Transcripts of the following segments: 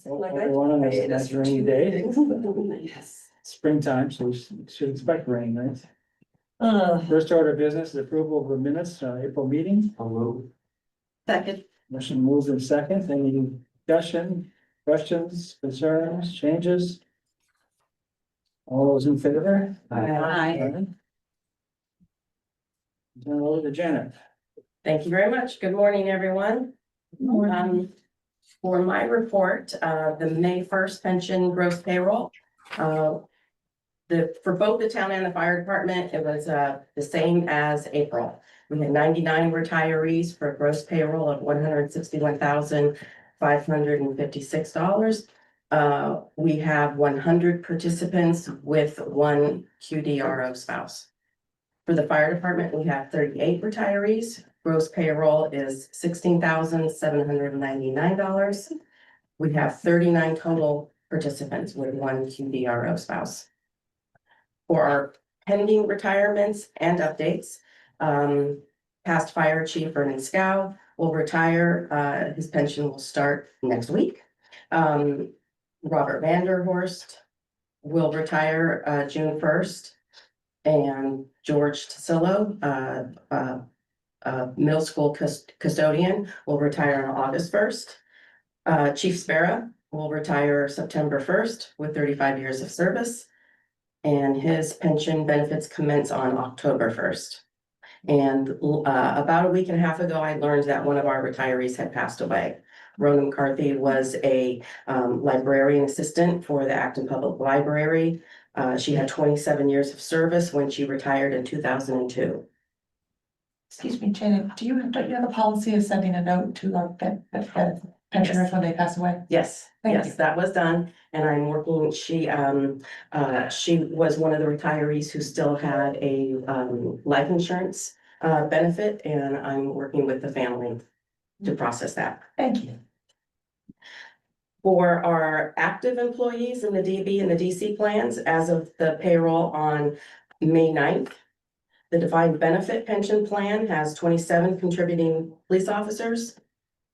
Everyone on this nice rainy day, Yes. springtime, so we should expect rain, right? First order of business is approval of the minutes, April meeting. Second. Motion moved in second. Any discussion, questions, concerns, changes? All those in favor? Aye. Turn over to Janet. Thank you very much. Good morning, everyone. For my report, the May 1st pension gross payroll. For both the town and the fire department, it was the same as April. We had 99 retirees for a gross payroll of $161,556. We have 100 participants with one QDRO spouse. For the fire department, we have 38 retirees. Gross payroll is $16,799. We have 39 total participants with one QDRO spouse. For our pending retirements and updates, past fire chief Vernon Scow will retire. His pension will start next week. Robert Vanderhorst will retire June 1st. And George Tasillo, middle school custodian, will retire on August 1st. Chief Sparrow will retire September 1st with 35 years of service. And his pension benefits commence on October 1st. And about a week and a half ago, I learned that one of our retirees had passed away. Rona McCarthy was a librarian assistant for the Acton Public Library. She had 27 years of service when she retired in 2002. Excuse me, Janet, don't you have a policy of sending a note to our pensioners when they pass away? Yes, Thank yes, you. that was done, and I'm working, she was one of the retirees who still had a life insurance benefit, and I'm working with the family to process that. Thank you. For our active employees in the DB and the DC plans, as of the payroll on May 9th, the defined benefit pension plan has 27 contributing police officers,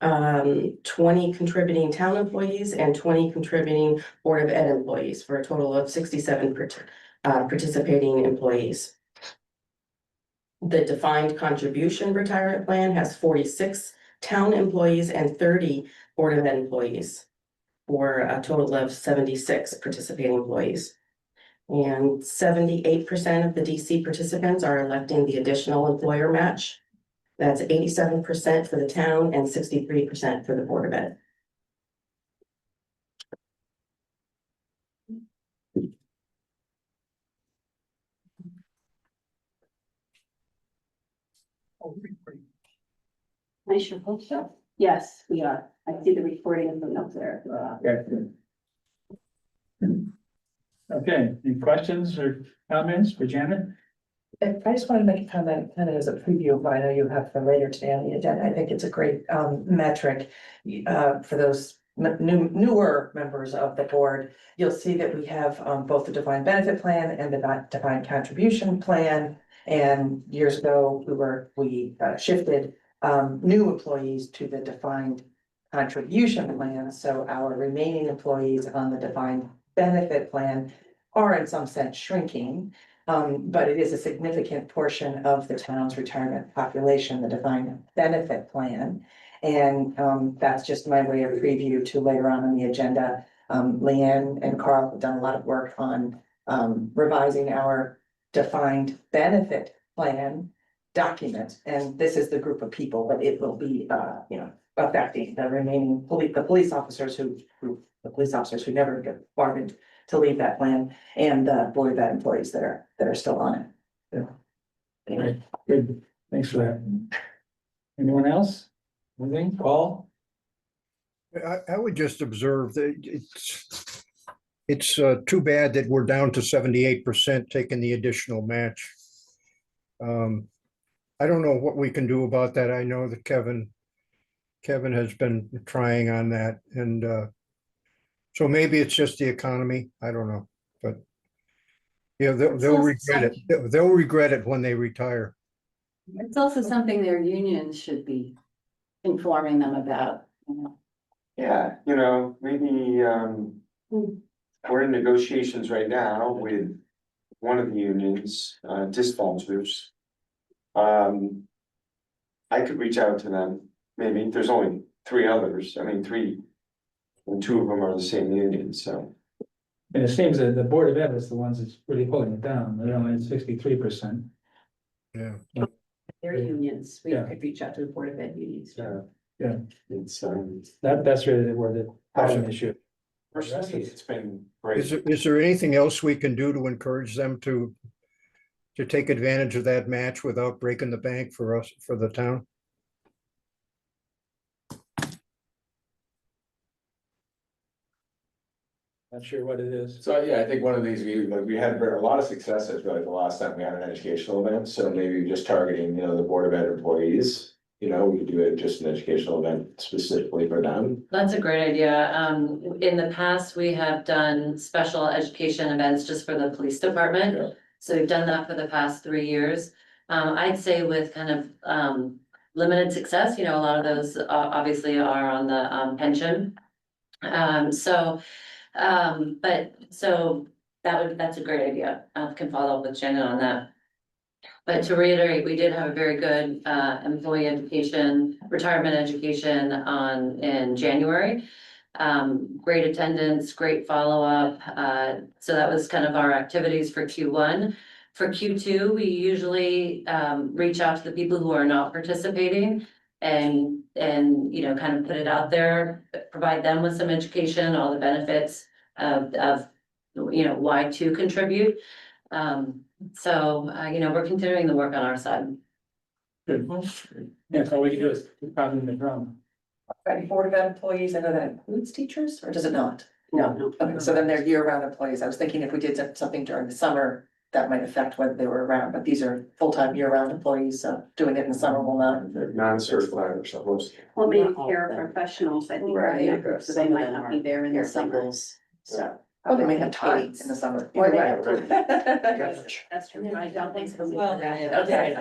20 contributing town employees, and 20 contributing Board of Ed employees, for a total of 67 participating employees. The defined contribution retirement plan has 46 town employees and 30 Board of Ed employees, for a total of 76 participating employees. And 78% of the DC participants are electing the additional employer match. That's 87% for the town and 63% for the Board of Ed. I sure hope so. Yes, we are. I see the recording of the notes there. Okay, any questions or comments for Janet? I just want to make a comment kind of as a preview of what I know you have for later today on the agenda. I think it's a great metric for those newer members of the board. You'll see that we have both the defined benefit plan and the defined contribution plan. And years ago, we shifted new employees to the defined contribution plan. So our remaining employees on the defined benefit plan are in some sense shrinking. But it is a significant portion of the town's retirement population, the defined benefit plan. And that's just my way of preview to later on in the agenda. Leanne and Carl have done a lot of work on revising our defined benefit plan document. And this is the group of people that it will be, affecting the remaining police officers who never get bargained to leave that plan, and the Board of Ed employees that are still on it. Great, good, thanks for that. Anyone else? Anything, Paul? I would just observe that it's too bad that we're down to 78% taking the additional match. I don't know what we can do about that. I know that Kevin has been trying on that, and so maybe it's just the economy. I don't know, but yeah, they'll regret it. They'll regret it when they retire. It's also something their unions should be informing them about, Yeah, maybe, we're in negotiations right now with one of the unions, dispatchers. I could reach out to them, maybe, there's only 3 others, I mean, 3. And 2 of them are the same union, so. And it seems that the Board of Ed is the ones that's really pulling it down, they're only at 63%. Yeah, Their unions, we Yeah. could reach out to the Board of Ed unions. Yeah. It's, That's really where the problem issue. personally, it's been is great. there anything else we can do to encourage them to take advantage of that match without breaking the bank for us, for the town? Not sure what it is. So, yeah, I think one of these, we had a lot of success, I feel like the last time we had an educational event, so maybe just targeting, the Board of Ed employees. We could do it just an educational event specifically for them. That's a great idea. In the past, we have done special education events just for the police department. Yeah. So we've done that for the past 3 years. I'd say with kind of limited success, a lot of those obviously are on the pension. That's a great idea. I can follow up with Shannon on that. But to reiterate, we did have a very good employee education, retirement education in January. Great attendance, great follow-up. So that was kind of our activities for Q1. For Q2, we usually reach out to the people who are not participating and kind of put it out there, provide them with some education, all the benefits of why to contribute. We're continuing the work on our side. Good. Yeah, so all we can do is keep pounding the drum. Any Board of Ed employees, I know that includes teachers, or does it not? No. Okay, so then they're year-round employees. I was thinking if we did something during the summer, that might affect whether they were around, but these are full-time year-round employees, so doing it in the summer will not. They're non-certified or something. Well, maybe Not all of them. paraprofessionals, I think, Right. are so they might not be there in the summer. So, oh, they may have time in the summer. Well, Either way. That's true. I don't think so. Well, Okay.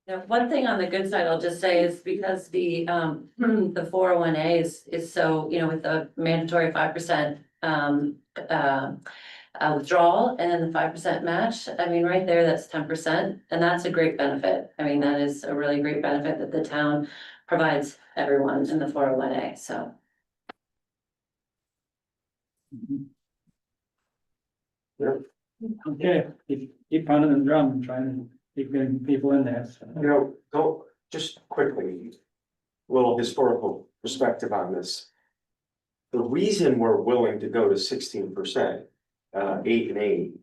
Now, one thing on the good side, I'll just say is because the 401A is so, with the mandatory 5% withdrawal and then the 5% match, I mean, right there, that's 10%, and that's a great benefit. I mean, that is a really great benefit that the town provides everyone in the 401A, so. Okay, keep pounding the drum, trying to keep getting people in there. So. Go, just quickly, little historical perspective on this. The reason we're willing to go to 16%, 8 and 8,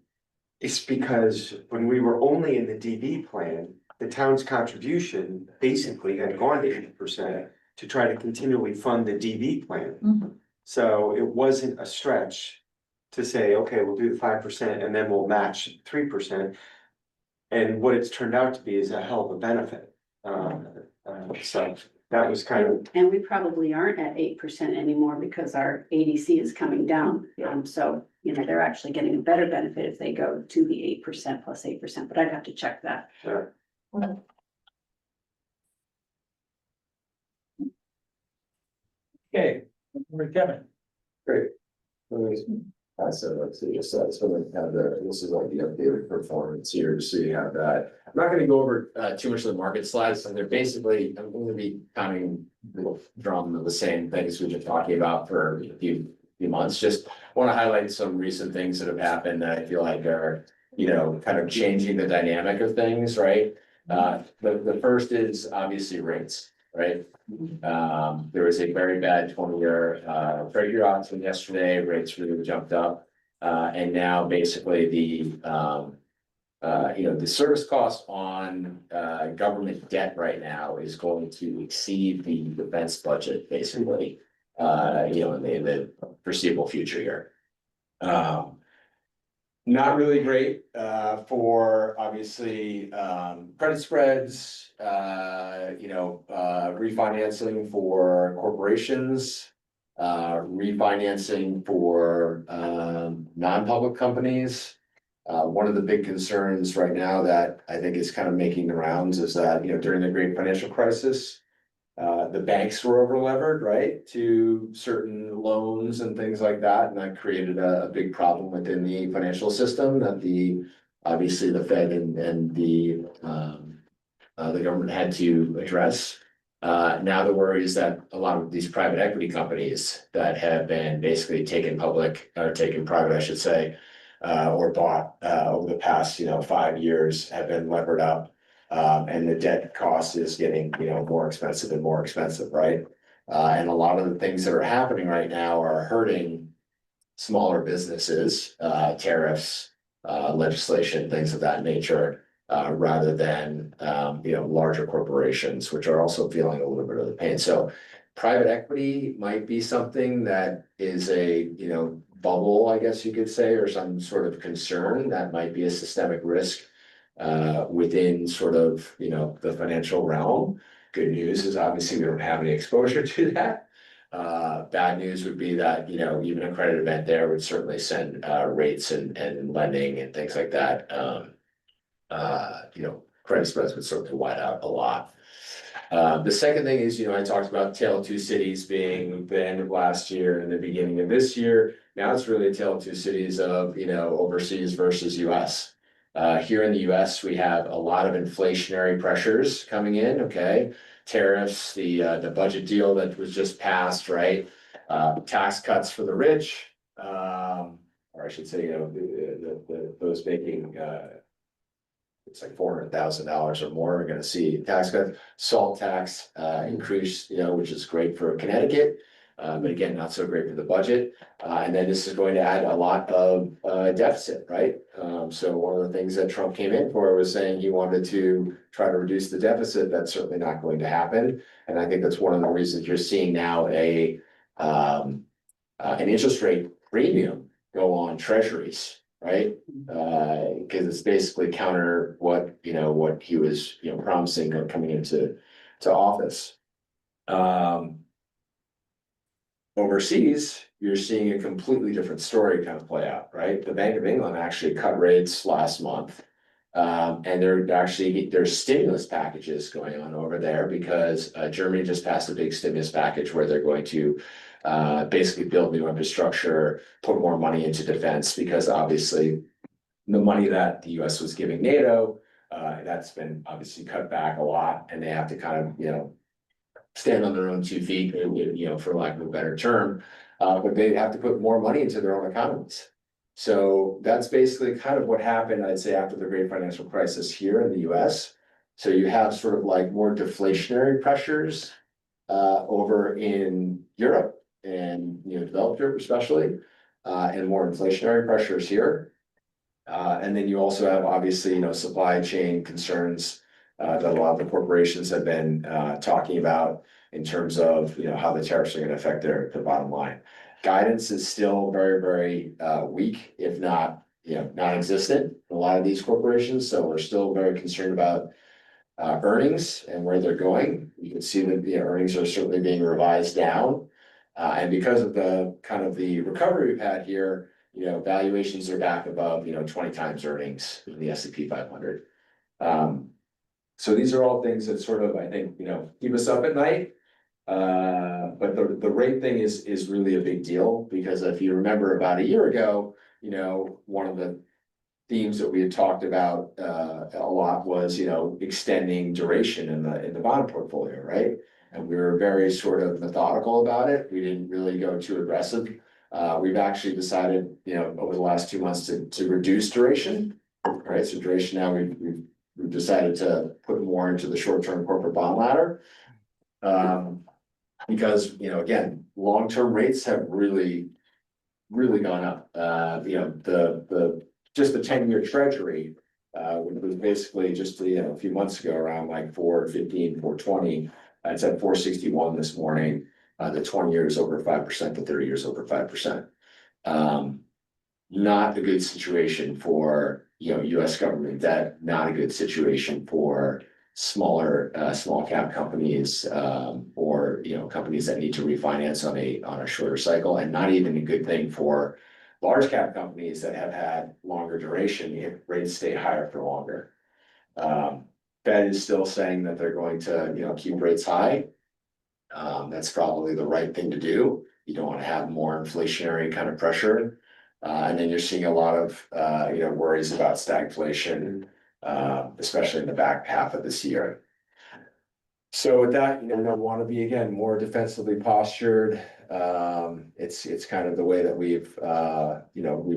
is because when we were only in the DB plan, the town's contribution basically had gone to 8% to try to continually fund the DB plan. So it wasn't a stretch to say, okay, we'll do the 5% and then we'll match 3%. And what it's turned out to be is a hell of a benefit. So that was kind of, And we probably aren't at 8% anymore because our ADC is coming down. So, they're actually getting a better benefit if they go to the 8% plus 8%, but I'd have to check that. Okay, we're Kevin. So let's see, just so we have this is like the updated performance here, just so you have that. I'm not gonna go over too much of the market slides, and they're basically, I'm gonna be pounding the drum of the same things we've been talking about for a few months. Just want to highlight some recent things that have happened that I feel like are, kind of changing the dynamic of things, right? The first is obviously rates, right? There was a very bad 20-year treasury auction yesterday, rates really jumped up. And now basically the service cost on government debt right now is going to exceed the defense budget, basically, in the foreseeable future here. Not really great for obviously credit spreads, refinancing for corporations, refinancing for non-public companies. One of the big concerns right now that I think is kind of making the rounds is that, during the great financial crisis, the banks were over levered, right, to certain loans and things like that, and that created a big problem within the financial system that obviously the Fed and the government had to address. Now the worry is that a lot of these private equity companies that have been basically taken public, or taken private, I should say, or bought over the past, 5 years have been levered up. And the debt cost is getting, more expensive and more expensive, right? And a lot of the things that are happening right now are hurting smaller businesses, tariffs, legislation, things of that nature, rather than, larger corporations, which are also feeling a little bit of the pain. So private equity might be something that is a, bubble, I guess you could say, or some sort of concern that might be a systemic risk within sort of, the financial realm. Good news is obviously we don't have any exposure to that. Bad news would be that, even a credit event there would certainly send rates and lending and things like that. Credit spreads would certainly wide out a lot. The second thing is, I talked about Tale of Two Cities being the end of last year and the beginning of this year. Now it's really a tale of two cities of, overseas versus US. Here in the US, we have a lot of inflationary pressures coming in, okay? Tariffs, the budget deal that was just passed, right? Tax cuts for the rich, or I should say, those making, it's like $400,000 or more are gonna see tax cuts, salt tax increase, which is great for Connecticut. But again, not so great for the budget. And then this is going to add a lot of deficit, right? So one of the things that Trump came in for was saying he wanted to try to reduce the deficit. That's certainly not going to happen. And I think that's one of the reasons you're seeing now an interest rate premium go on treasuries, right? Because it's basically counter what he was promising coming into office. Overseas, you're seeing a completely different story kind of play out, right? The Bank of England actually cut rates last month. And there's stimulus packages going on over there because Germany just passed a big stimulus package where they're going to basically build new infrastructure, put more money into defense, because obviously the money that the US was giving NATO, that's been obviously cut back a lot, and they have to kind of, stand on their own 2 feet, for lack of a better term, but they have to put more money into their own economies. So that's basically kind of what happened, I'd say, after the great financial crisis here in the US. So you have sort of like more deflationary pressures over in Europe and, developed Europe especially, and more inflationary pressures here. And then you also have obviously, supply chain concerns that a lot of the corporations have been talking about in terms of, how the tariffs are going to affect their bottom line. Guidance is still very, very weak, if not, non-existent in a lot of these corporations. So we're still very concerned about earnings and where they're going. You can see that the earnings are certainly being revised down. And because of the kind of the recovery we've had here, valuations are back above, 20 times earnings in the S&P 500. So these are all things that sort of, I think, keep us up at night. But the rate thing is really a big deal, because if you remember about a year ago, one of the themes that we had talked about a lot was, extending duration in the bond portfolio, right? And we were very sort of methodical about it. We didn't really go too aggressive. We've actually decided, over the last 2 months to reduce duration, right? So duration now we've decided to put more into the short-term corporate bond ladder. Because, again, long-term rates have really gone up. Just the 10-year treasury, which was basically just, a few months ago around like 4.15, 4.20. It's at 4.61 this morning. The 20 years over 5%, the 30 years over 5%. Not a good situation for, US government debt, not a good situation for small cap companies, or, companies that need to refinance on a shorter cycle, and not even a good thing for large cap companies that have had longer duration, rates stay higher for longer. Fed is still saying that they're going to, keep rates high. That's probably the right thing to do. You don't want to have more inflationary kind of pressure. And then you're seeing a lot of, worries about stagflation, especially in the back half of this year. So with that, I want to be, again, more defensively postured. It's kind of the way that we've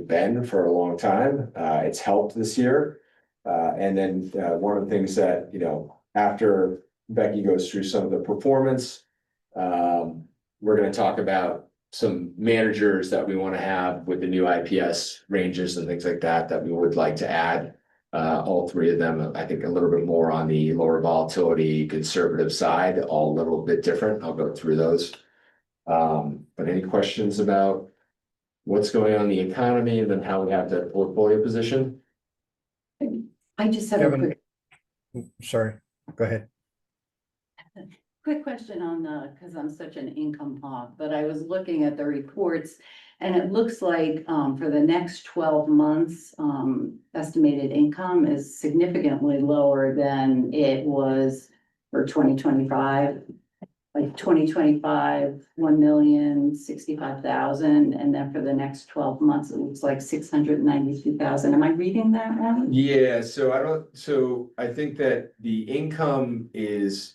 been for a long time. It's helped this year. And then one of the things that, after Becky goes through some of the performance, we're going to talk about some managers that we want to have with the new IPS ranges and things like that we would like to add. All three of them, I think a little bit more on the lower volatility conservative side, all a little bit different. I'll go through those. But any questions about what's going on in the economy and then how we have the portfolio position? I just have a Kevin, sorry, go ahead. quick question on because I'm such an income hog, but I was looking at the reports. And it looks like for the next 12 months, estimated income is significantly lower than it was for 2025. Like 2025, 1,065,000, and then for the next 12 months, it looks like 692,000. Am I reading that wrong? Yeah, so I think that the income is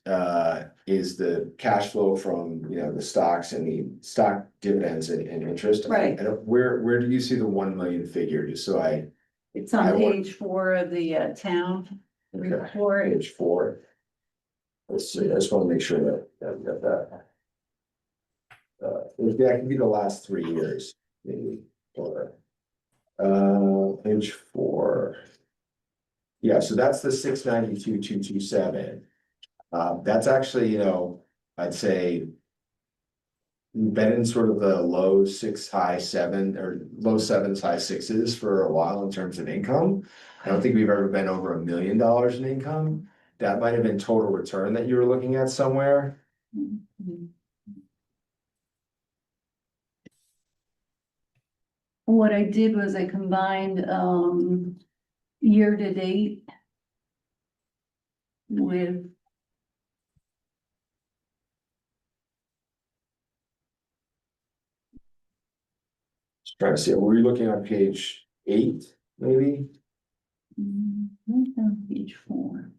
the cash flow from, the stocks and the stock dividends and interest. Right. And where do you see the 1 million figure, just so It's on I want- page 4 of the town report. page 4. Let's see, I just want to make sure that we got that. That can be the last 3 years, maybe, or, page 4. Yeah, so that's the 692,227. That's actually, I'd say we've been in sort of the low 6, high 7, or low 7s, high 6s for a while in terms of income. I don't think we've ever been over $1 million in income. That might have been total return that you were looking at somewhere. What I did was I combined year to date with Just trying to see, were you looking on page 8, maybe? page 4.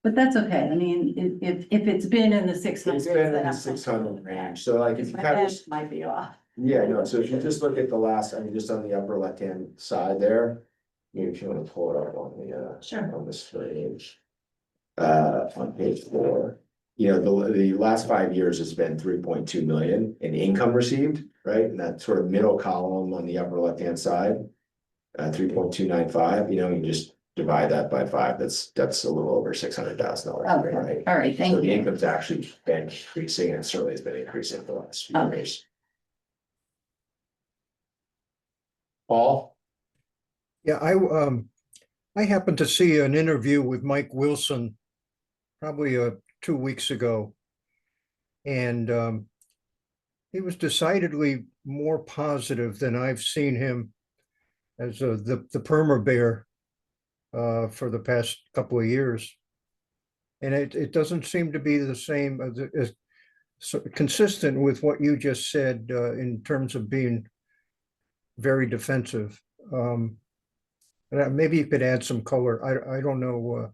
But that's okay. I mean, if it's been in the 600s. It's been in then the I'm 600 range, so like if you My kind of. math might be off. Yeah, no, so if you just look at the last, just on the upper left-hand side there, maybe if you want to pull it up on the, Sure. on this page. On page 4, the last 5 years has been 3.2 million in income received, right? And that sort of middle column on the upper left-hand side, 3.295, you just divide that by 5, that's a little over $600,000, Okay. right? All right, So thank the you. income's actually been increasing, and it certainly has been increasing for the last few Okay. years. Paul? Yeah, I happened to see an interview with Mike Wilson probably 2 weeks ago. And he was decidedly more positive than I've seen him as the perma bear for the past couple of years. And it doesn't seem to be the same as consistent with what you just said in terms of being very defensive. Maybe you could add some color. I don't know.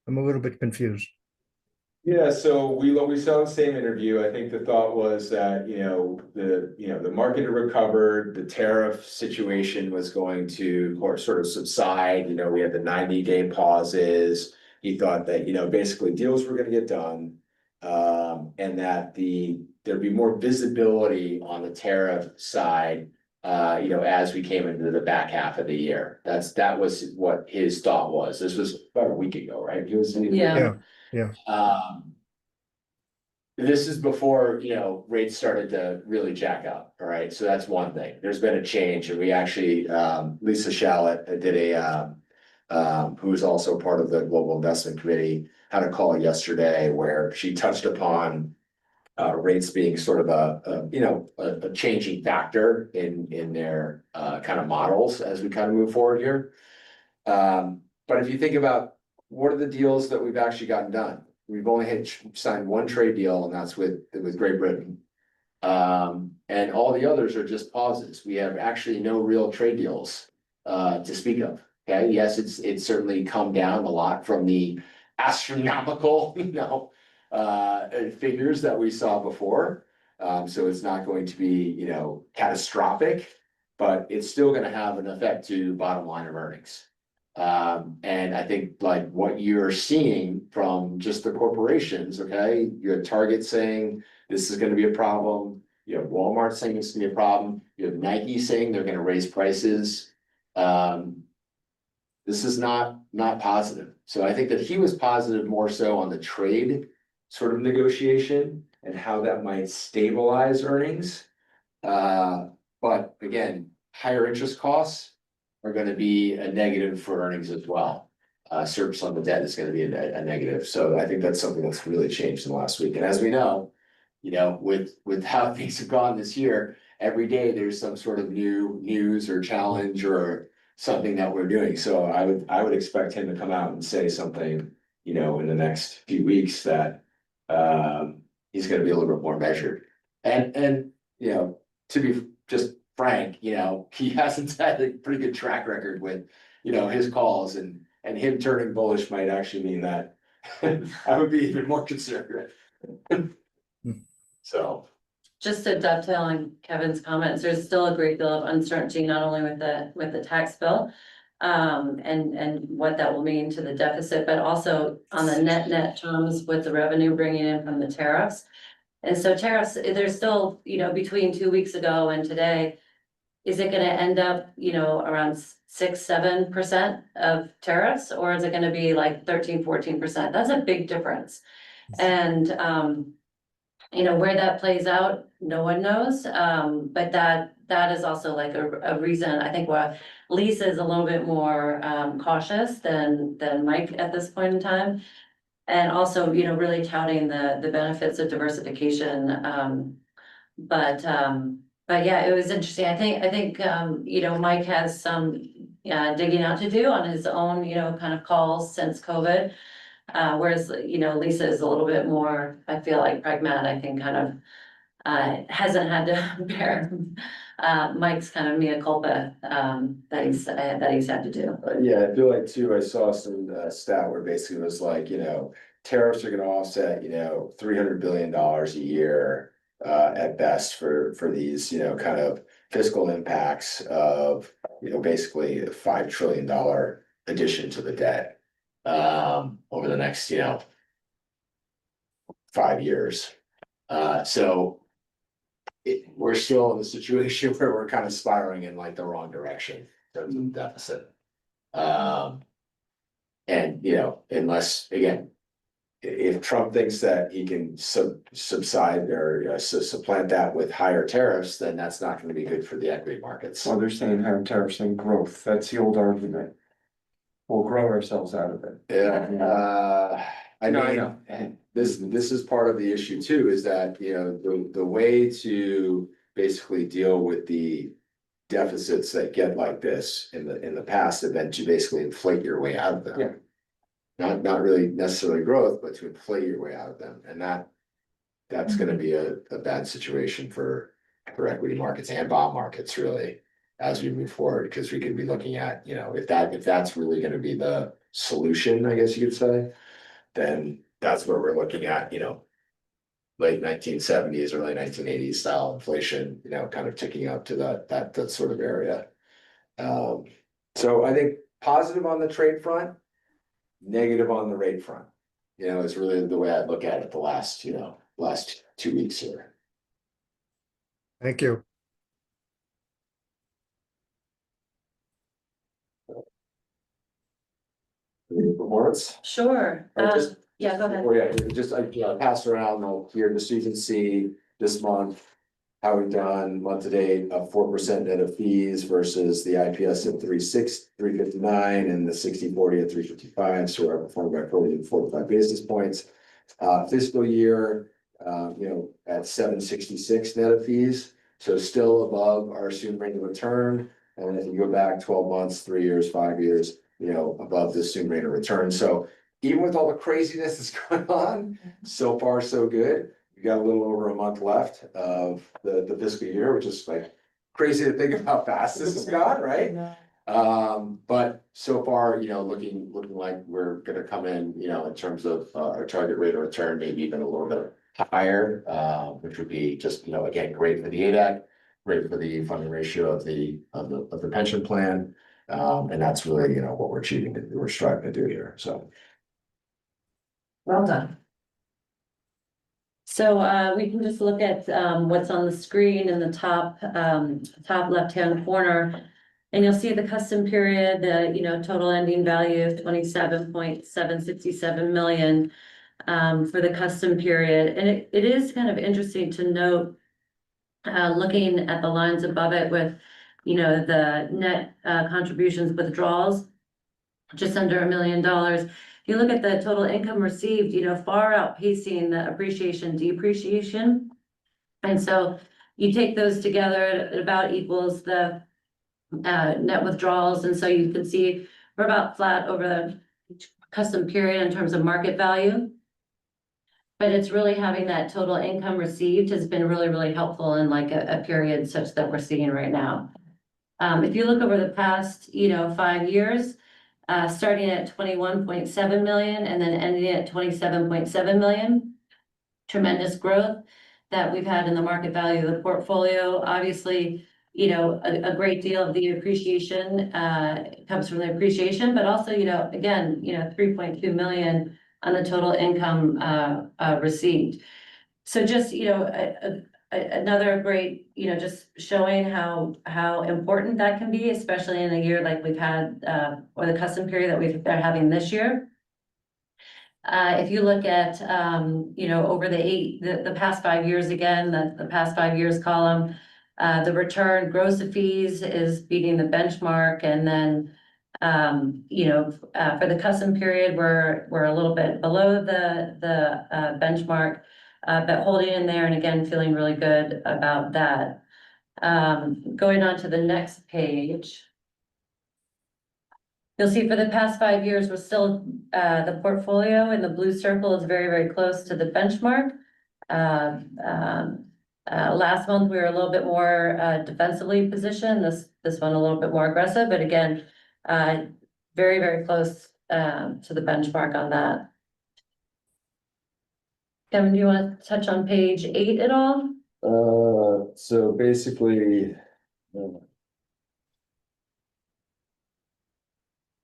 I'm a little bit confused. Yeah, so we saw the same interview. I think the thought was that, the market had recovered, the tariff situation was going to or sort of subside, we had the 90-day pauses. He thought that, basically deals were gonna get done. And that there'd be more visibility on the tariff side, as we came into the back half of the year. That was what his thought was. This was about a week ago, right? He was. Yeah. Yeah. This is before, rates started to really jack up, all right? So that's one thing. There's been a change, and we actually, Lisa Shallett did who is also part of the Global Investment Committee, had a call yesterday where she touched upon rates being sort of a changing factor in their kind of models as we kind of move forward here. But if you think about what are the deals that we've actually gotten done, we've only signed one trade deal, and that's with Great Britain. And all the others are just pauses. We have actually no real trade deals to speak of. Okay, yes, it's certainly come down a lot from the astronomical, figures that we saw before. So it's not going to be, catastrophic, but it's still gonna have an effect to bottom line of earnings. And I think like what you're seeing from just the corporations, okay, you have Target saying this is gonna be a problem. You have Walmart saying it's gonna be a problem. You have Nike saying they're gonna raise prices. This is not positive. So I think that he was positive more so on the trade sort of negotiation and how that might stabilize earnings. But again, higher interest costs are gonna be a negative for earnings as well. Surplus on the debt is gonna be a negative. So I think that's something that's really changed in the last week. And as we know, with how things have gone this year, every day there's some sort of new news or challenge or something that we're doing. So I would expect him to come out and say something, in the next few weeks that he's gonna be a little bit more measured. And to be just frank, he hasn't had a pretty good track record with, his calls and him turning bullish might actually mean that I would be even more conservative. So. Just to dovetail on Kevin's comments, there's still a great deal of uncertainty, not only with the tax bill. And what that will mean to the deficit, but also on the net terms with the revenue bringing in from the tariffs. And so tariffs, there's still, between 2 weeks ago and today, is it gonna end up, around 6-7% of tariffs? Or is it gonna be like 13-14%? That's a big difference. And, where that plays out, no one knows. But that is also like a reason, I think, why Lisa is a little bit more cautious than Mike at this point in time. And also, really touting the benefits of diversification. But yeah, it was interesting. I think Mike has some digging out to do on his own, kind of calls since COVID. Whereas, Lisa is a little bit more, I feel like, pragmatic and kind of hasn't had to bear Mike's kind of mea culpa that he's had to do. Yeah, I feel like too, I saw some stat where basically it was like, tariffs are gonna offset, $300 billion a year at best for these, kind of fiscal impacts of, basically a $5 trillion addition to the debt over the next, 5 years. So we're still in a situation where we're kind of spiraling in like the wrong direction in terms of deficit. And unless, again, if Trump thinks that he can subside or supplant that with higher tariffs, then that's not going to be good for the equity markets. Well, they're saying higher tariffs and growth. That's the old argument. We'll grow ourselves out of it. Yeah, I know. This is part of the issue too, is that, the way to basically deal with the deficits that get like this in the past have been to basically inflate your way out of them. Yeah. Not really necessarily growth, but to inflate your way out of them. And that's gonna be a bad situation for equity markets and bond markets really as we move forward, because we could be looking at, if that's really gonna be the solution, I guess you could say, then that's where we're looking at, late 1970s, early 1980s style inflation, kind of ticking up to that sort of area. So I think positive on the trade front, negative on the rate front, is really the way I look at it the last 2 weeks here. Thank you. Reports? Sure. Just- Yeah, go ahead. Oh, yeah, just I passed around here just so you can see this month. How we've done month to date of 4% net of fees versus the IPS at 359 and the 60/40 at 355. So we're performing by 45 basis points. Fiscal year, at 7.66 net of fees. So still above our assumed rate of return. And if you go back 12 months, 3 years, 5 years, above the assumed rate of return. So even with all the craziness that's going on, so far so good. We got a little over a month left of the fiscal year, which is like crazy to think of how fast this has gone, right? But so far, looking like we're gonna come in, in terms of our target rate of return, maybe even a little bit higher, which would be just, again, great for the ADAC, great for the funding ratio of the pension plan. And that's really, what we're striving to do here, so. Well done. So we can just look at what's on the screen in the top left-hand corner. And you'll see the custom period, the total ending value of 27.767 million for the custom period. And it is kind of interesting to note, looking at the lines above it with, the net contributions withdrawals, just under $1 million. If you look at the total income received, far outpacing the appreciation depreciation. And so you take those together, it about equals the net withdrawals. And so you can see we're about flat over the custom period in terms of market value. But it's really having that total income received has been really, really helpful in like a period such that we're seeing right now. If you look over the past, 5 years, starting at 21.7 million and then ending at 27.7 million. Tremendous growth that we've had in the market value of the portfolio. Obviously, a great deal of the appreciation comes from the appreciation, but also, again, 3.2 million on the total income received. So just, another great, just showing how important that can be, especially in a year like we've had, or the custom period that they're having this year. If you look at, over the past 5 years, again, the past 5 years column, the return gross of fees is beating the benchmark. And then, for the custom period, we're a little bit below the benchmark. But holding in there, and again, feeling really good about that. Going on to the next page. You'll see for the past 5 years, we're still, the portfolio in the blue circle is very, very close to the benchmark. Last month, we were a little bit more defensively positioned, this one a little bit more aggressive, but again, very, very close to the benchmark on that. Kevin, do you want to touch on page 8 at all? So basically,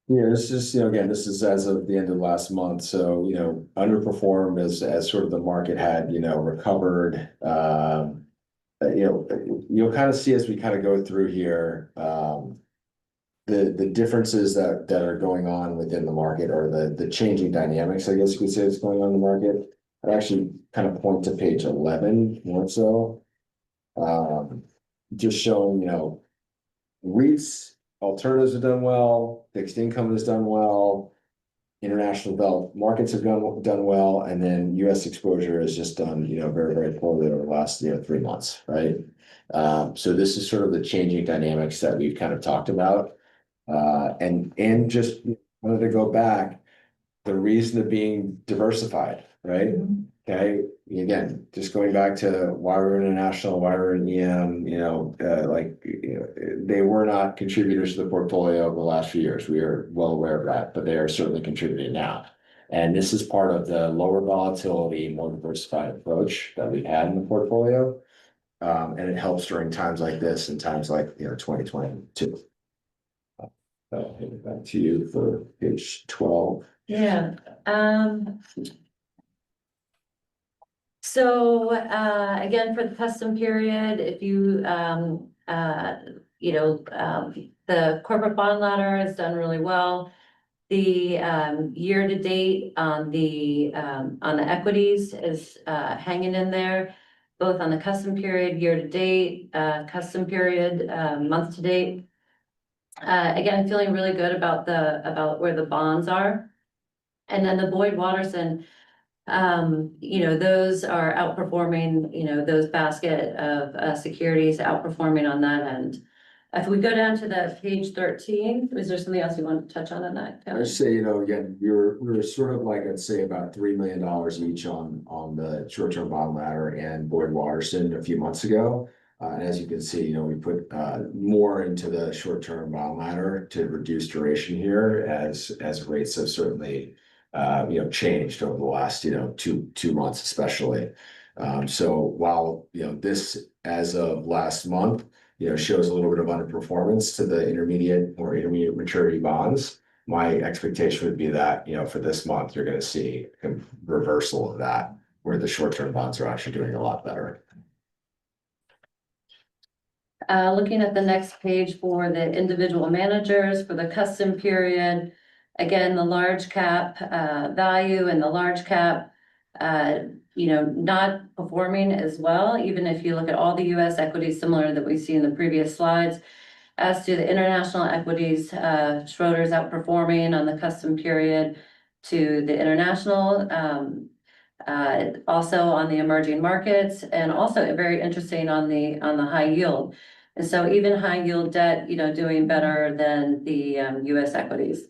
this is, again, this is as of the end of last month. So, underperformed as sort of the market had, recovered. You'll kind of see as we kind of go through here, the differences that are going on within the market, or the changing dynamics, I guess you could say, that's going on in the market. I actually kind of point to page 11 more so. Just showing, REITs, alternatives have done well, fixed income has done well, international developed markets have done well, and then US exposure has just done, very, very poorly over the last, 3 months, right? So this is sort of the changing dynamics that we've kind of talked about. And just wanted to go back, the reason of being diversified, right? Okay, again, just going back to why we're international, why we're in EM, they were not contributors to the portfolio over the last few years. We are well aware of that, but they are certainly contributing now. And this is part of the lower volatility, more diversified approach that we've had in the portfolio. And it helps during times like this and times like, 2022. I'll hand it back to you for page 12. Yeah. So again, for the custom period, if you, the corporate bond ladder has done really well. The year to date on the equities is hanging in there, both on the custom period, year to date, custom period, month to date. Again, feeling really good about where the bonds are. And then the Boyd Watterson, You know, those are outperforming, you know, those basket of securities outperforming on that end. If we go down to the page 13, is there something else you want to touch on that? I would say, again, we were sort of like, I'd say about $3 million each on the short-term bond ladder and Boyd Watterson a few months ago. And as you can see, we put more into the short-term bond ladder to reduce duration here as rates have certainly changed over the last, two months especially. So while, this as of last month, shows a little bit of underperformance to the intermediate maturity bonds. My expectation would be that, for this month, you're going to see a reversal of that, where the short-term bonds are actually doing a lot better. Looking at the next page for the individual managers for the custom period, again, the large cap value and the large cap, not performing as well, even if you look at all the US equities similar that we see in the previous slides. As to the international equities, Schroeder's outperforming on the custom period to the international, also on the emerging markets, and also very interesting on the high yield. And so even high yield debt, doing better than the US equities.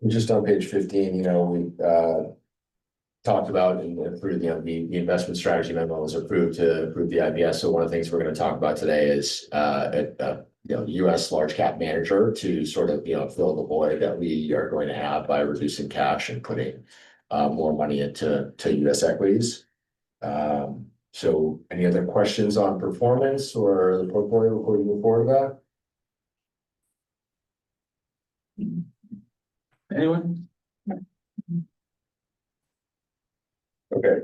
Just on page 15, we talked about and approved, the investment strategy memo was approved to approve the IBS. So one of the things we're going to talk about today is US large cap manager to sort of, fill the void that we are going to have by reducing cash and putting more money into US equities. So any other questions on performance or the portfolio before we move forward with that? Anyone? Okay.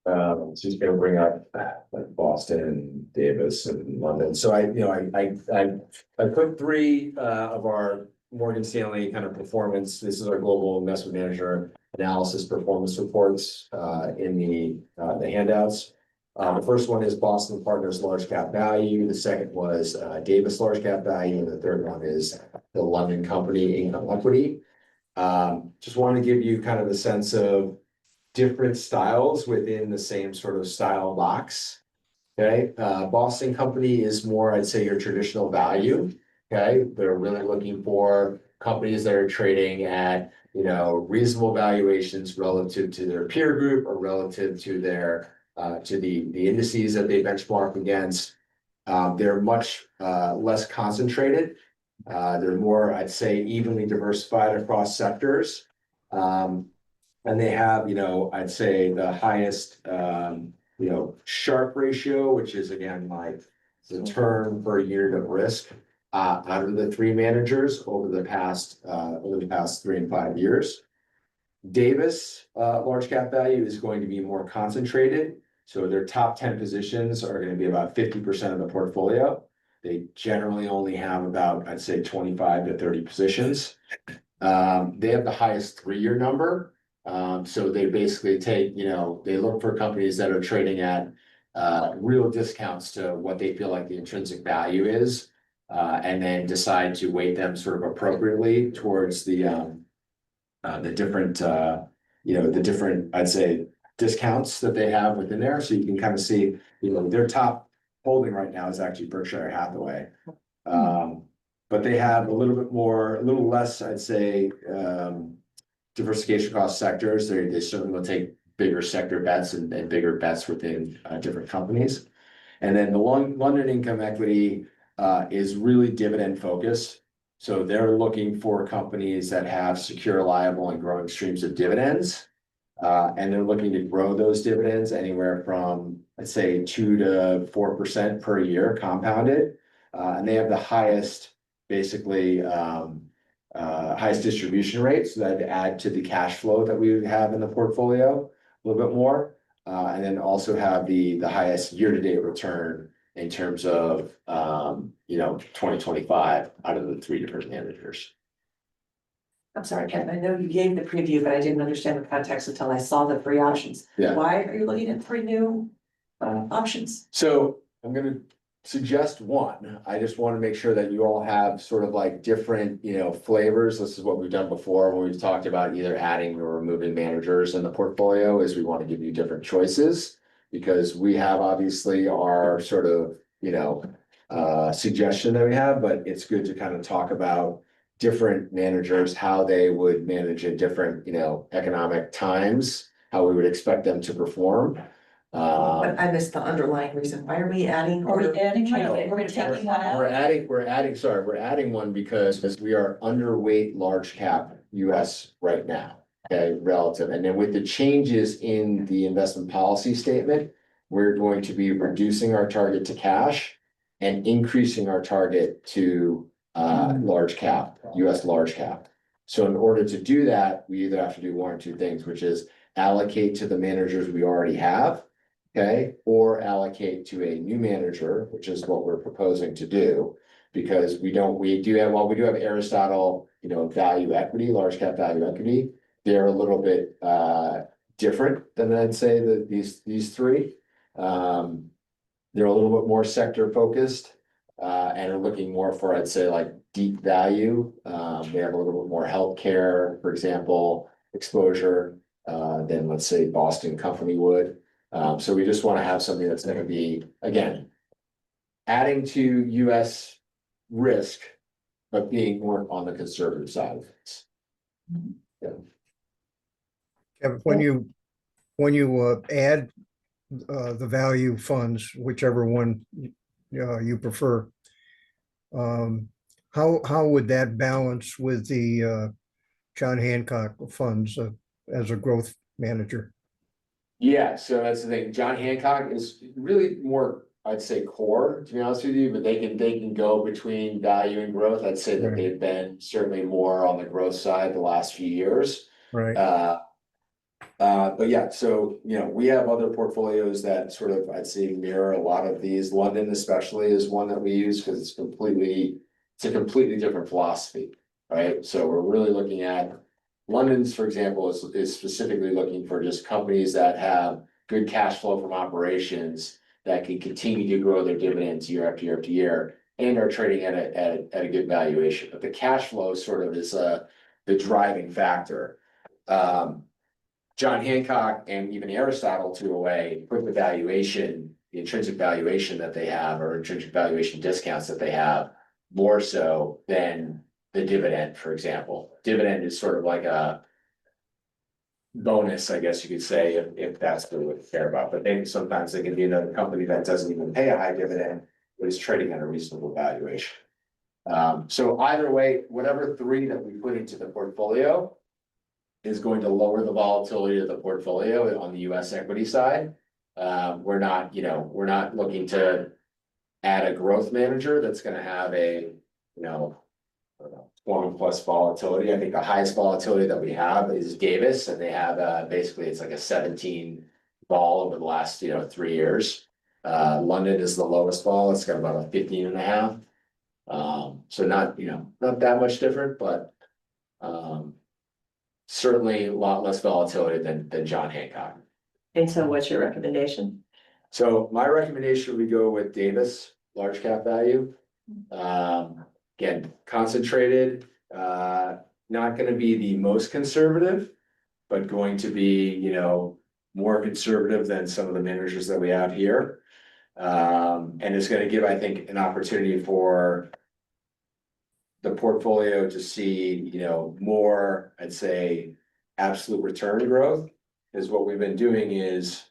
So he's gonna bring up like Boston and Davis and London. So I put three of our Morgan Stanley kind of performance. This is our global investment manager analysis performance reports in the handouts. The first one is Boston Partners Large Cap Value. The second was Davis Large Cap Value, and the third one is the London Company Income Equity. Just want to give you kind of a sense of different styles within the same sort of style box. Okay, Boston Company is more, I'd say, your traditional value. Okay, they're really looking for companies that are trading at reasonable valuations relative to their peer group or relative to their to the indices that they benchmark against. They're much less concentrated. They're more, I'd say, evenly diversified across sectors. And they have, I'd say the highest, Sharpe ratio, which is again, like the term per unit of risk, out of the three managers over the past 3 and 5 years. Davis, large cap value is going to be more concentrated. So their top 10 positions are going to be about 50% of the portfolio. They generally only have about, I'd say, 25 to 30 positions. They have the highest 3-year number. So they basically take, they look for companies that are trading at real discounts to what they feel like the intrinsic value is, and then decide to weight them sort of appropriately towards the different, I'd say, discounts that they have within there. So you can kind of see, their top holding right now is actually Berkshire Hathaway. But they have a little less, I'd say, diversification across sectors. They certainly will take bigger sector bets and bigger bets within different companies. And then the London Income Equity is really dividend focused. So they're looking for companies that have secure, reliable, and growing streams of dividends. And they're looking to grow those dividends anywhere from, I'd say, 2 to 4% per year compounded. And they have the highest, basically, highest distribution rates that add to the cash flow that we have in the portfolio a little bit more. And then also have the highest year-to-date return in terms of 2025 out of the three different managers. I'm sorry, Kevin, I know you gave the preview, but I didn't understand the context until I saw the 3 options. Yeah. Why are you looking at 3 new options? So I'm gonna suggest one. I just want to make sure that you all have sort of like different, flavors. This is what we've done before when we've talked about either adding or removing managers in the portfolio, is we want to give you different choices. Because we have obviously our sort of, suggestion that we have, but it's good to kind of talk about different managers, how they would manage in different, economic times, how we would expect them to perform. But I missed the underlying reason. Why are we adding? Are we adding one? changing? We're taking one out? We're adding one because we are underweight large cap US right now, okay, relative. And then with the changes in the investment policy statement, we're going to be reducing our target to cash and increasing our target to large cap, US large cap. So in order to do that, we either have to do one or two things, which is allocate to the managers we already have, okay, or allocate to a new manager, which is what we're proposing to do. Because we do have Aristotle, value equity, large cap value equity. They're a little bit different than I'd say that these three. They're a little bit more sector focused and are looking more for, I'd say, like deep value. They have a little bit more healthcare, for example, exposure than let's say Boston Company would. So we just want to have something that's going to be, again, adding to US risk, but being more on the conservative side of things. Kevin, when you add the value funds, whichever one you prefer, how would that balance with the John Hancock funds as a growth manager? Yeah, so that's the thing. John Hancock is really more, I'd say, core, to be honest with you, but they can go between value and growth. I'd say that Right. they've been certainly more on the growth side the last few years. Right. But yeah, so, we have other portfolios that sort of, I'd say, mirror a lot of these. London especially is one that we use because it's a completely different philosophy, right? So we're really looking at London's, for example, is specifically looking for just companies that have good cash flow from operations that can continue to grow their dividends year after year after year and are trading at a good valuation. But the cash flow sort of is the driving factor. John Hancock and even Aristotle, to a way, put the intrinsic valuation that they have, or intrinsic valuation discounts that they have, more so than the dividend, for example. Dividend is sort of like a bonus, I guess you could say, if that's really what they care about. But then sometimes they can be another company that doesn't even pay a high dividend, but is trading at a reasonable valuation. So either way, whatever three that we put into the portfolio is going to lower the volatility of the portfolio on the US equity side. We're not looking to add a growth manager that's gonna have a, 1+ volatility. I think the highest volatility that we have is Davis, and they have basically it's like a 17 vol over the last 3 years. London is the lowest vol, it's got about a 15.5. So not that much different, but certainly a lot less volatility than John Hancock. And so what's your recommendation? So my recommendation would go with Davis, large cap value. Again, concentrated, not gonna be the most conservative, but going to be, more conservative than some of the managers that we have here. And it's gonna give, I think, an opportunity for the portfolio to see, more, I'd say, absolute return growth. Is what we've been doing is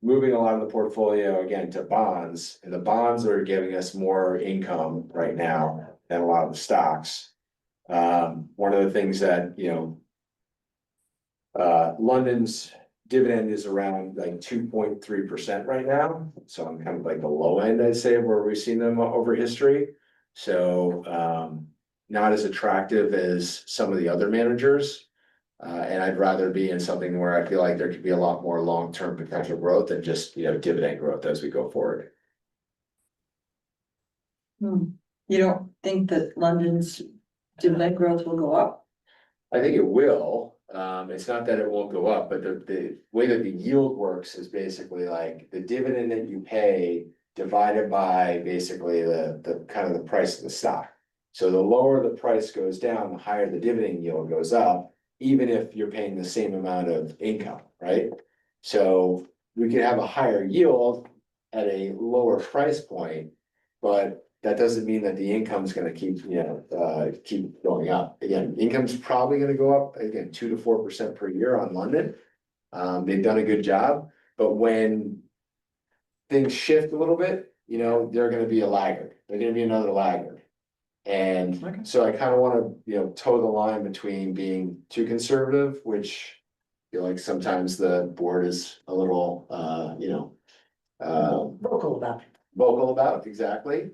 moving a lot of the portfolio again to bonds, and the bonds are giving us more income right now than a lot of the stocks. One of the things that, London's dividend is around like 2.3% right now. So I'm kind of like the low end, I'd say, where we've seen them over history. So not as attractive as some of the other managers. And I'd rather be in something where I feel like there could be a lot more long-term potential growth than just, dividend growth as we go forward. You don't think that London's dividend growth will go up? I think it will. It's not that it won't go up, but the way that the yield works is basically like the dividend that you pay divided by basically the kind of the price of the stock. So the lower the price goes down, the higher the dividend yield goes up, even if you're paying the same amount of income, right? So we could have a higher yield at a lower price point, but that doesn't mean that the income's gonna keep, keep going up. Again, income's probably gonna go up, again, 2 to 4% per year on London. They've done a good job, but when things shift a little bit, they're gonna be a laggard. They're gonna be another laggard. And so I kind of want to, toe the line between being too conservative, which I feel like sometimes the board is a little, Vocal about it. vocal about, exactly.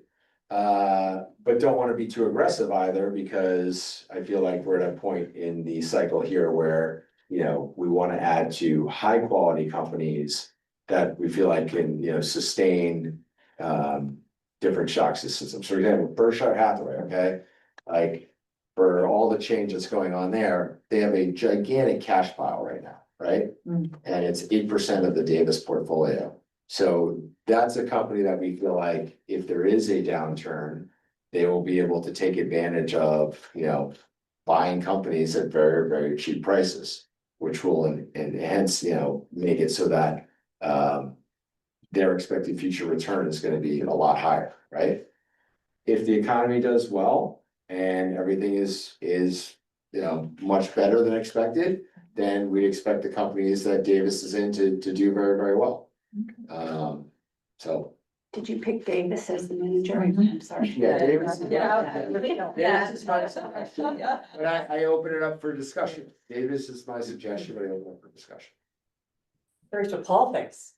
But don't want to be too aggressive either, because I feel like we're at a point in the cycle here where, we want to add to high quality companies that we feel like can, sustain different shock systems. For example, Berkshire Hathaway, okay? Like, for all the change that's going on there, they have a gigantic cash pile right now, right? Mm. And it's 8% of the Davis portfolio. So that's a company that we feel like if there is a downturn, they will be able to take advantage of, buying companies at very, very cheap prices, which will and hence, make it so that their expected future return is gonna be a lot higher, right? If the economy does well and everything is, much better than expected, then we expect the companies that Davis is in to do very, very well. So. Did you pick Davis as the manager? Mhm. I'm sorry. Yeah, Davis. Yeah. Davis is my suggestion, but I open it up for discussion. Davis is my suggestion, but I open it up for discussion. Here's what Paul thinks.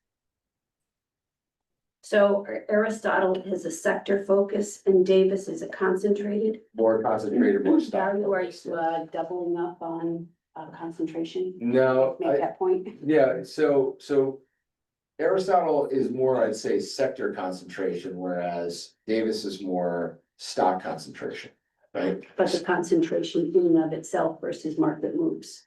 So Aristotle is a sector focus and Davis is a concentrated. More concentrated, more stock. Value, are you doubling up on concentration? No, Make that point. yeah, so Aristotle is more, I'd say, sector concentration, whereas Davis is more stock concentration, right? But the concentration in and of itself versus market moves.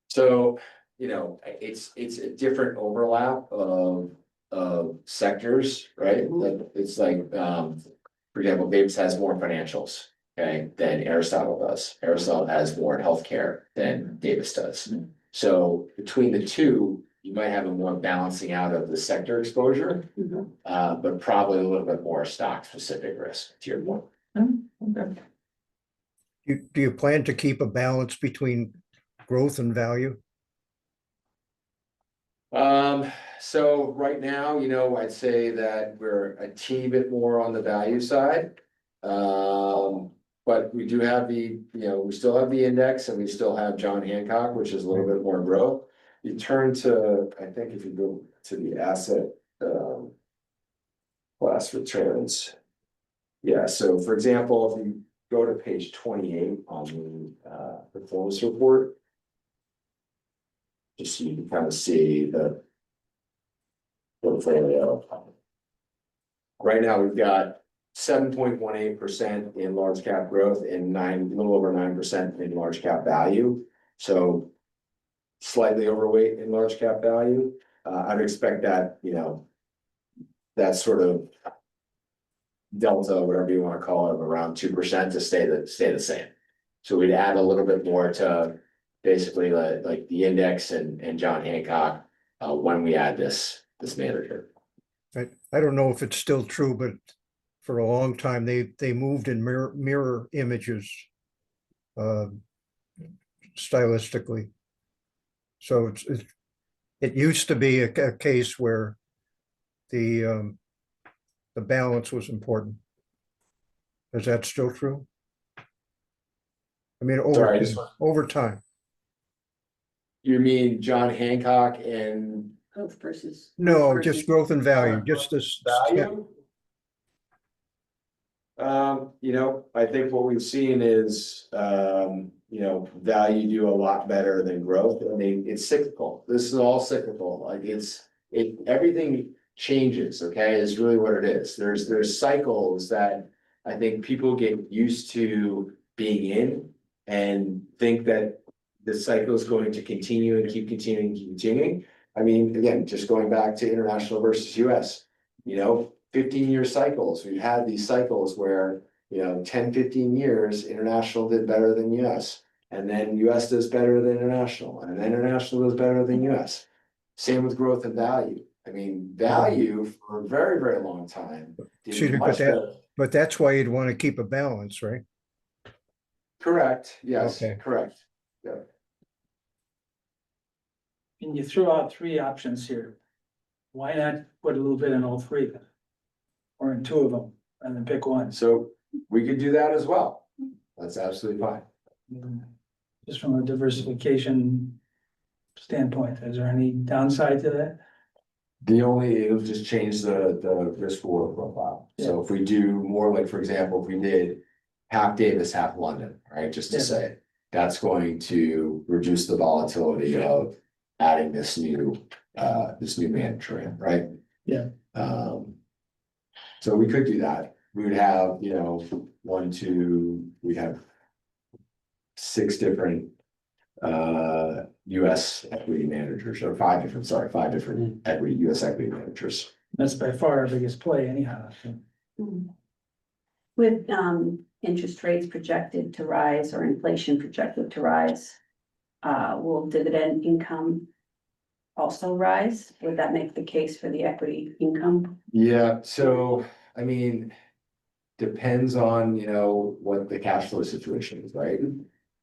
So, it's a different overlap of sectors, right? Like, it's like, for example, Davis has more financials, okay, than Aristotle does. Aristotle has more healthcare than Davis does. So between the two, you might have a more balancing out of the sector exposure, but probably a little bit more stock specific risk, to your point. Do you plan to keep a balance between growth and value? So right now, I'd say that we're a teeny bit more on the value side. But we do have we still have the index and we still have John Hancock, which is a little bit more growth. You turn to, I think if you go to the asset, class returns. Yeah, so for example, if you go to page 28 on the performance report. Just so you can kind of see the portfolio. Right now, we've got 7.18% in large cap growth and a little over 9% in large cap value. So slightly overweight in large cap value. I'd expect that, that sort of delta, whatever you want to call it, of around 2% to stay the same. So we'd add a little bit more to basically like the index and John Hancock when we add this manager. I don't know if it's still true, but for a long time, they moved in mirror images stylistically. So it used to be a case where the balance was important. Is that still true? I mean, over time. You mean John Hancock and Growth versus. No, just growth and value, just this. value? I think what we've seen is, value do a lot better than growth. I mean, it's cyclical. This is all cyclical. Like everything changes, okay, is really what it is. There's cycles that I think people get used to being in and think that the cycle is going to continue and keep continuing. I mean, again, just going back to international versus US, 15-year cycles. We've had these cycles where, 10, 15 years, international did better than US. And then US does better than international, and then international does better than US. Same with growth and value. I mean, value for a very, very long time See, did but much better. but that's why you'd want to keep a balance, right? Correct, yes, Okay. correct. And you threw out three options here. Why not put a little bit in all three then? Or in two of them, and then pick one? So we could do that as well. That's absolutely fine. Just from a diversification standpoint, is there any downside to that? It'll just change the risk reward profile. So if we do more, like, for example, if we did half Davis, half London, right, just to Yeah. say, that's going to reduce the volatility of adding this new manager in, right? Yeah. So we could do that. We would have, we'd have 6 different US equity managers, or 5 different equity, US equity managers. That's by far our biggest play anyhow. With interest rates projected to rise or inflation projected to rise, will dividend income also rise? Would that make the case for the equity income? Yeah, so, I mean, depends on, what the cash flow situation is, right?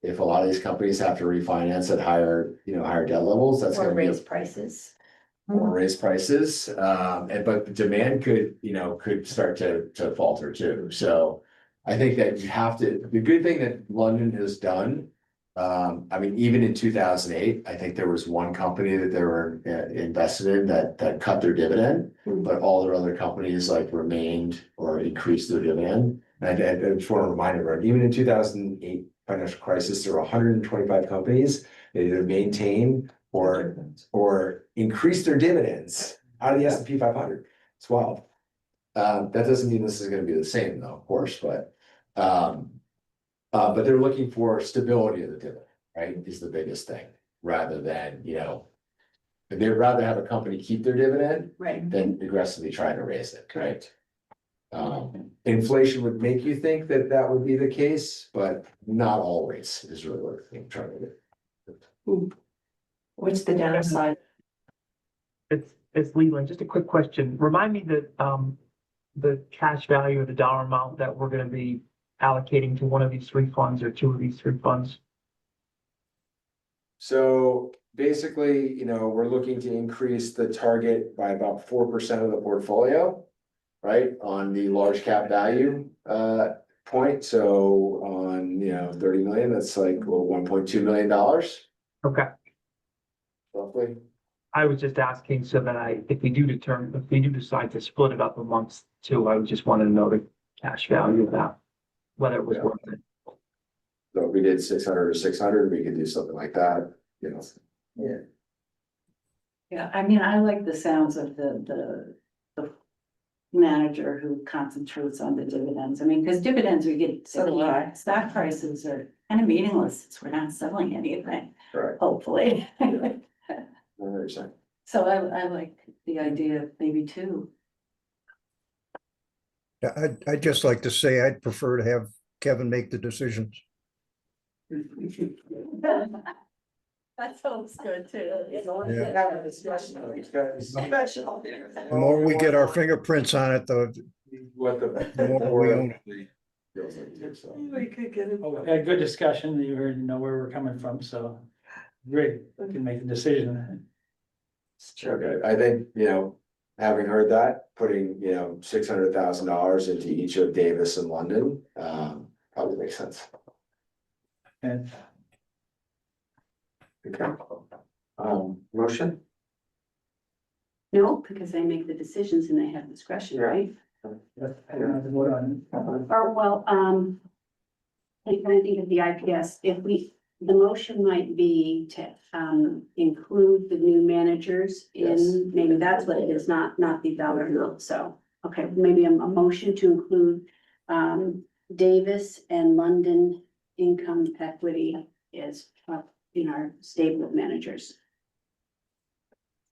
If a lot of these companies have to refinance at higher debt levels, that's Or gonna be raise prices? or raise prices, but the demand could start to falter too. So I think that you have to, the good thing that London has done, I mean, even in 2008, I think there was one company that they were invested in that cut their dividend, but all their other companies like remained or increased their dividend. And I just want to remind everyone, even in 2008 financial crisis, there were 125 companies that either maintain or increase their dividends out of the S&P 500. It's wild. That doesn't mean this is going to be the same though, of course, but they're looking for stability of the dividend, right? Is the biggest thing, rather than, they'd rather have a company keep their dividend Right. than aggressively try to raise it, right? Inflation would make you think that would be the case, but not always is really what I'm trying to do. What's the downside? It's Leland, just a quick question. Remind me the cash value of the dollar amount that we're gonna be allocating to one of these 3 funds or 2 of these 3 funds. So basically, we're looking to increase the target by about 4% of the portfolio, right, on the large cap value point. So on, 30 million, that's like $1.2 million Okay, roughly. I was just asking so that if we do decide to split it up amongst 2, I just wanted to know the cash value of that, whether it was Yeah. worth it. So if we did 600 or 600, we could do something like that, Yeah, I mean, I like the sounds of the manager who concentrates on the dividends. I mean, because dividends we get, So do I. stock prices are kind of meaningless since we're not selling anything, Right. hopefully. I know what you're saying. So I like the idea of maybe 2. Yeah, I'd just like to say I'd prefer to have Kevin make the decisions. That sounds good too. The more we get our fingerprints on it, the more we own it. We could get it. Oh, we had good discussion, you already know where we're coming from, so great, we can make a decision. Okay, I think, having heard that, putting, $600,000 into each of Davis and London, probably makes sense. And Okay. Motion? No, because they make the decisions and they have discretion, right? I don't have to vote on it. Or, well, I'm trying to think of the IPS, the motion might be to, include the new managers Yes. in, maybe that's what it is, not the dollar amount, so. Okay, maybe a motion to include, Davis and London income equity is, in our stable of managers.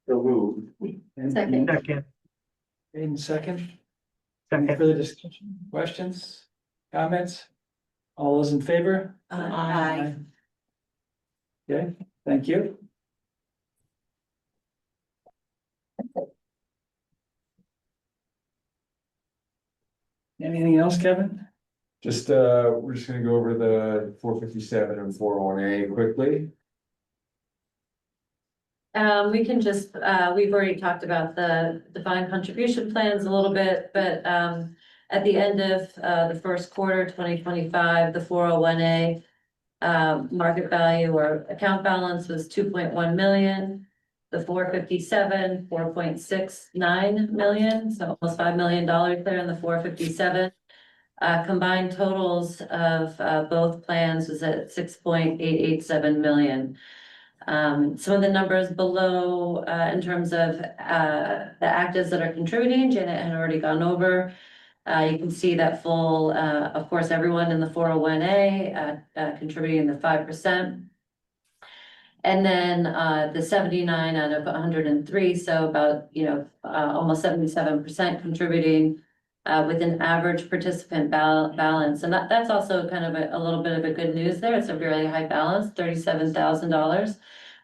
So moved. And- Second. Second, In second, any Second. further discussion, questions, comments? All those in favor? Aye. Okay, thank you. Anything else, Kevin? Just, we're just gonna go over the 457 and 401A quickly. We can just, we've already talked about the defined contribution plans a little bit, but, at the end of, the first quarter, 2025, the 401A market value or account balance was 2.1 million. The 457, 4.69 million, so almost $5 million there in the 457. Combined totals of, both plans was at 6.887 million. Some of the numbers below, in terms of, the actives that are contributing, Janet had already gone over. You can see that full, of course, everyone in the 401A, contributing the 5%. And then, the 79 out of 103, so about, almost 77% contributing, with an average participant balance. And that's also kind of a little bit of a good news there. It's a really high balance, $37,000.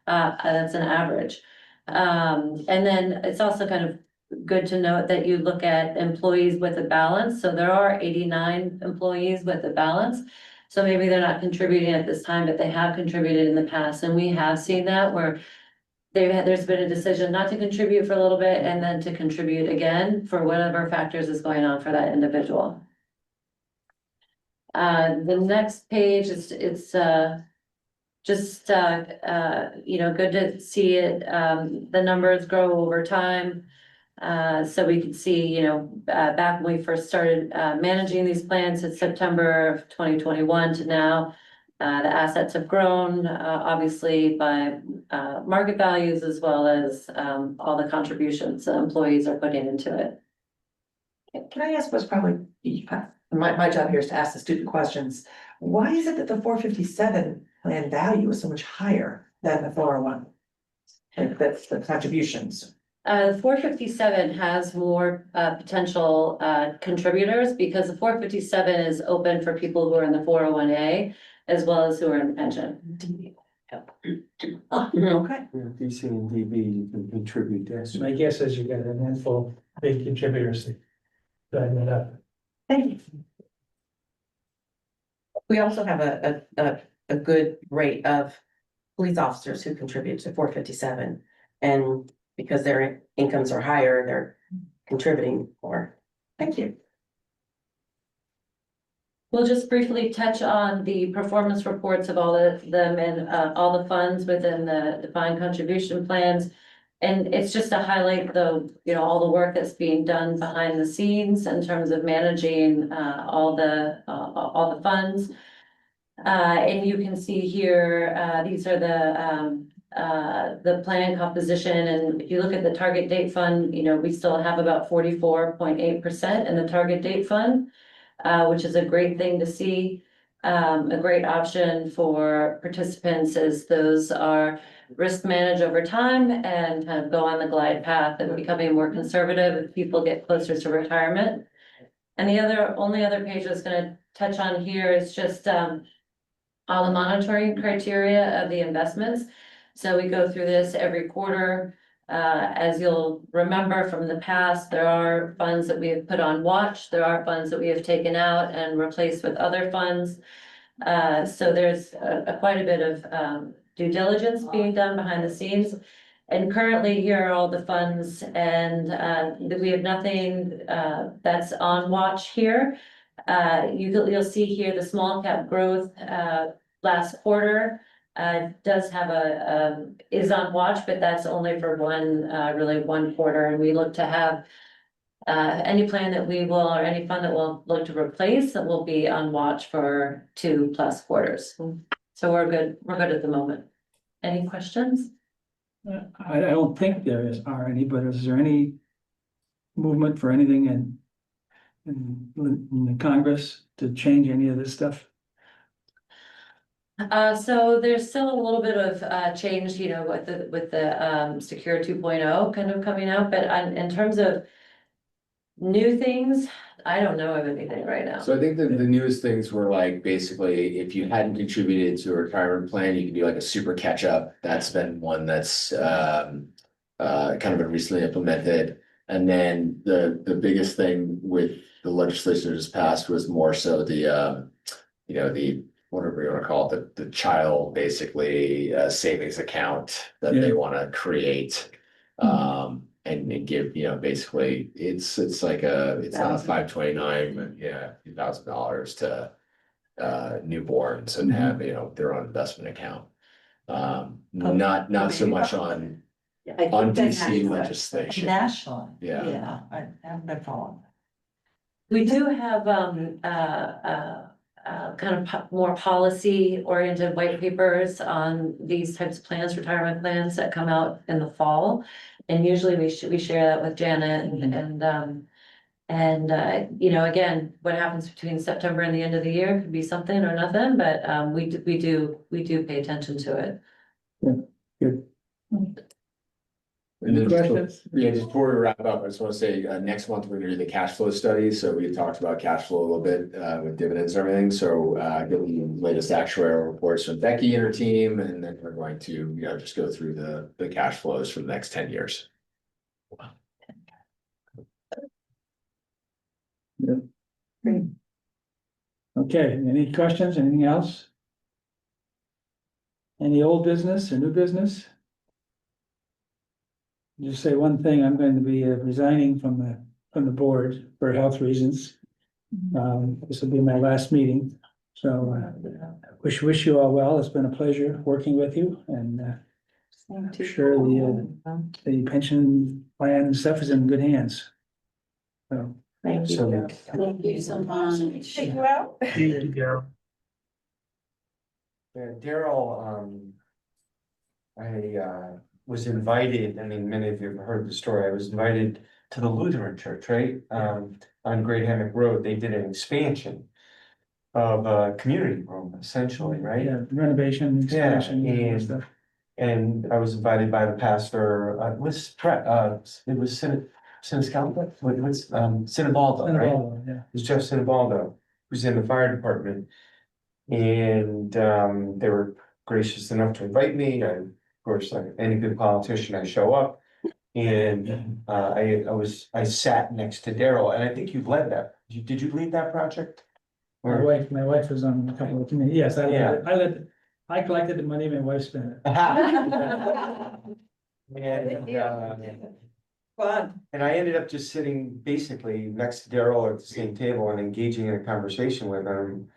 That's an average. And then it's also kind of good to note that you look at employees with a balance. So there are 89 employees with a balance. So maybe they're not contributing at this time, but they have contributed in the past. And we have seen that where there's been a decision not to contribute for a little bit and then to contribute again for whatever factors is going on for that individual. The next page is, it's just good to see it, the numbers grow over time. So we can see, back when we first started managing these plans in September of 2021 to now, the assets have grown, obviously by market values as well as all the contributions that employees are putting into it. Can I ask what's probably, my job here is to ask the stupid questions. Why is it that the 457 plan value is so much higher than the 401? Like that's the contributions. 457 has more potential contributors because the 457 is open for people who are in the 401A as well as who are in the pension. Okay. DC and DB, you can contribute to. So my guess is you got a handful of big contributors that line that up. Thank you. We also have a good rate of police officers who contribute to 457. And because their incomes are higher, they're contributing more. Thank you. We'll just briefly touch on the performance reports of all of them and all the funds within the defined contribution plans. And it's just to highlight all the work that's being done behind the scenes in terms of managing all the funds. And you can see here, these are the plan composition. And if you look at the target date fund, we still have about 44.8% in the target date fund, which is a great thing to see. A great option for participants as those are risk managed over time and kind of go on the glide path and becoming more conservative as people get closer to retirement. And the only other page I was going to touch on here is just all the monitoring criteria of the investments. So we go through this every quarter. As you'll remember from the past, there are funds that we have put on watch. There are funds that we have taken out and replaced with other funds. So there's quite a bit of due diligence being done behind the scenes. And currently here are all the funds and we have nothing that's on watch here. You'll see here the small cap growth last quarter does have is on watch, but that's only for one quarter. And we look to have any plan that we will or any fund that we'll look to replace that will be on watch for 2+ quarters. So we're good at the moment. Any questions? I don't think are any, but is there any movement for anything in the Congress to change any of this stuff? So there's still a little bit of change, with the Secure 2.0 kind of coming out, but in terms of New things, I don't know of anything right now. So I think the newest things were like, basically, if you hadn't contributed to a retirement plan, you could do like a super catch up. That's been one that's kind of been recently implemented. And then the biggest thing with the legislation that just passed was more so the the, whatever you want to call it, the child, basically, savings account that they Yeah. want to create. And give, basically, it's like it's not a 529, but yeah, $2,000 to newborns and have, their own investment account. Not so much on I think that's DC legislation. Nationally. Yeah. I haven't been following. We do have, kind of more policy oriented white papers on these types of plans, retirement plans that come out in the fall. And usually we share that with Janet and again, what happens between September and the end of the year could be something or nothing, but, we do pay attention to it. Good. And Any then questions? Yeah, just before we wrap up, I just want to say, next month, we're gonna do the cash flow study. So we talked about cash flow a little bit, with dividends and everything. So, get the latest actuarial reports from Becky and her team, and then we're going to, just go through the cash flows for the next 10 years. Okay, any questions, anything else? Any old business or new business? Just say one thing, I'm going to be resigning from the board for health reasons. This will be my last meeting, so wish you all well. It's been a pleasure working with you, and I'm sure the pension plan and stuff is in good hands. So, Thank you. So- Thank you so much. Thank you, Daryl. Yeah, Daryl, I was invited, I mean, many of you have heard the story, I was invited to the Lutheran church, right? On Great Hammock Road, they did an expansion of a community room, essentially, right? yeah, renovation, expansion, and stuff. And I was invited by the pastor, it was Siniscalco, what's, Sinibaldo, right? Yeah. It was Jeff Sinibaldo, who's in the fire department. And they were gracious enough to invite me. Of course, like any good politician, I show up. And I sat next to Daryl, and I think you led that. Did you lead that project? My wife was on a couple of committees. Yes, Yeah. I collected the money, my wife spent it. Fun. And I ended up just sitting basically next to Daryl at the same table and engaging in a conversation with him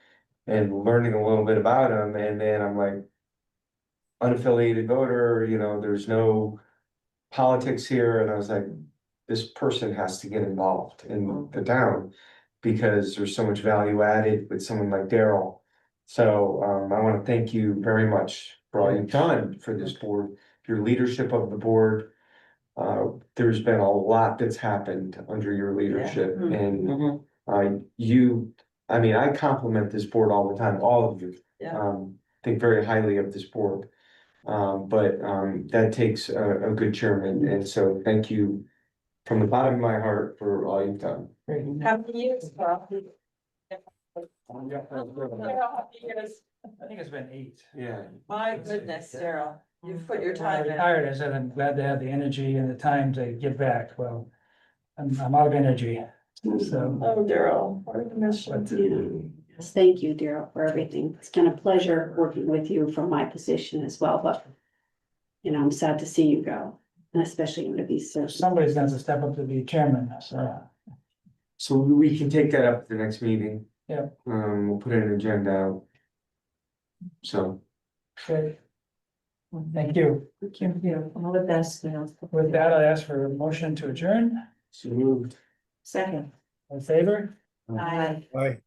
and learning a little bit about him. And then I'm like, unaffiliated voter, there's no politics here. And I was like, this person has to get involved in the town because there's so much value added with someone like Daryl. So I want to thank you very much for all you've done for this board, your leadership of the board. There's been a lot that's happened under your leadership, and I compliment this board all the time, all of you. Yeah. Think very highly of this board. But that takes a good chairman, and so thank you from the bottom of my heart for all you've done. How many years, Bob? I think it's been 8. Yeah. My goodness, Daryl, you've put your When I time in. retired, I said, I'm glad to have the energy and the time to give back. Well, I'm out of energy, so. Oh, Daryl, we're gonna miss you. Yes, thank you, Daryl, for everything. It's been a pleasure working with you from my position as well, but I'm sad to see you go, and especially under these circumstances. Somebody's going to step up to be chairman, so. So we can take that up at the next meeting. Yeah. We'll put an agenda out. So. Okay. Thank you. Thank you. All the best, Daryl. With that, I ask for a motion to adjourn. So moved. Second. In favor? Aye. Bye.